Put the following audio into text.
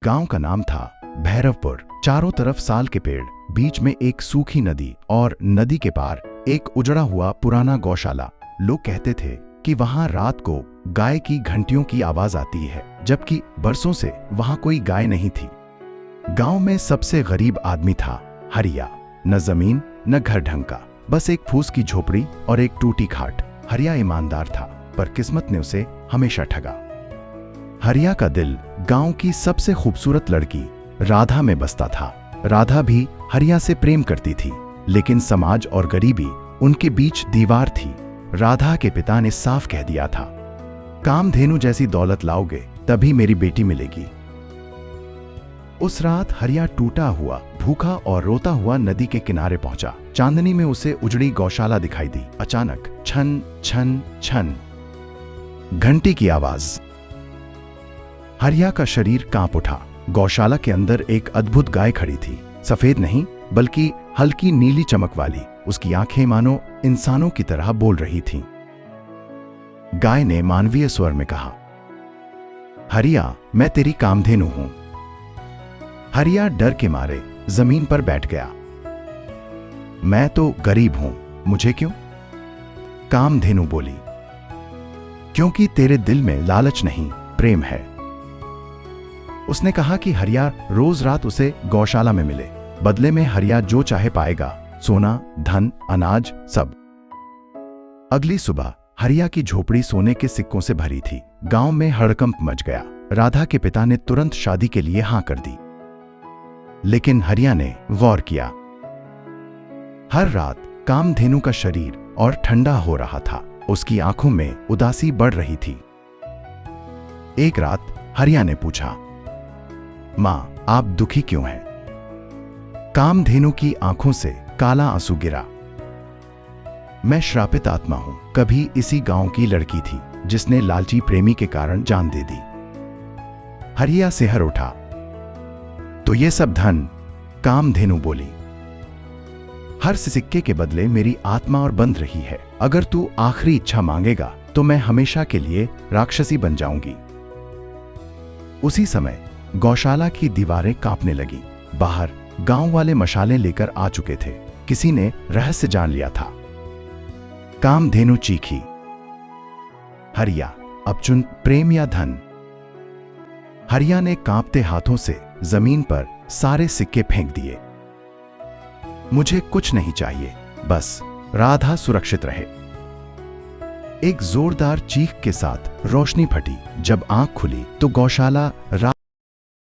गांव का नाम था भैरवपुर। चारों तरफ साल के पेड़, बीच में एक सूखी नदी और नदी के पार एक उजड़ा हुआ पुराना गौशाला। लोग कहते थे कि वहां रात को गाय की घंटियों की आवाज आती है, जबकि बरसों से वहां कोई गाय नहीं थी। गांव में सबसे गरीब आदमी था हरिया। न जमीन न घर ढंग का, बस एक फूस की झोपड़ी और एक टूटी खाट। हरिया ईमानदार था, पर किस्मत ने उसे हमेशा ठगा। हरिया का दिल गांव की सबसे खूबसूरत लड़की राधा में बसता था। राधा भी हरिया से प्रेम करती थी, लेकिन समाज और गरीबी उनके बीच दीवार थी। राधा के पिता ने साफ कह दिया था, कामधेनु जैसी दौलत लाओगे तभी मेरी बेटी मिलेगी। उस रात हरिया टूटा हुआ, भूखा और रोता हुआ नदी के किनारे पहुंचा। चांदनी में उसे उजड़ी गौशाला दिखाई दी। अचानक छन छन छन घंटी की आवाज। हरिया का शरीर कांप उठा। गौशाला के अंदर एक अद्भुत गाय खड़ी थी। सफेद नहीं, बल्कि हल्की नीली चमक वाली। उसकी आंखें मानो इंसानों की तरह बोल रही थीं। गाय ने मानवीय स्वर में कहा, हरिया, मैं तेरी कामधेनु हूं। हरिया डर के मारे जमीन पर बैठ गया। मैं तो गरीब हूं, मुझे क्यों? कामधेनु बोली, क्योंकि तेरे दिल में लालच नहीं, प्रेम है। उसने कहा कि हरिया रोज रात उसे गौशाला में मिले। बदले में हरिया जो चाहे पाएगा, सोना, धन, अनाज, सब। अगली सुबह हरिया की झोपड़ी सोने के सिक्कों से भरी थी। गांव में हड़कंप मच गया। राधा के पिता ने तुरंत शादी के लिए हां कर दी, लेकिन हरिया ने गौर किया। हर रात कामधेनु का शरीर और ठंडा हो रहा था। उसकी आंखों में उदासी बढ़ रही थी। एक रात हरिया ने पूछा, मां, आप दुखी क्यों हैं? कामधेनु की आंखों से काला आंसू गिरा। मैं श्रापित आत्मा हूं। कभी इसी गांव की लड़की थी जिसने लालची प्रेमी के कारण जान दे दी। हरिया सिहर उठा। तो ये सब धन? कामधेनु बोली, हर सिक्के के बदले मेरी आत्मा और बंध रही है। अगर तू आखिरी इच्छा मांगेगा तो मैं हमेशा के लिए राक्षसी बन जाऊंगी। उसी समय गौशाला की दीवारें कांपने लगी। बाहर गांव वाले मशालें लेकर आ चुके थे। किसी ने रहस्य जान लिया था। कामधेनु चीखी, हरिया, अब चुन, प्रेम या धन? हरिया ने कांपते हाथों से जमीन पर सारे सिक्के फेंक दिए। मुझे कुछ नहीं चाहिए, बस राधा सुरक्षित रहे। एक जोरदार चीख के साथ रोशनी फटी। जब आंख खुली तो गौशाला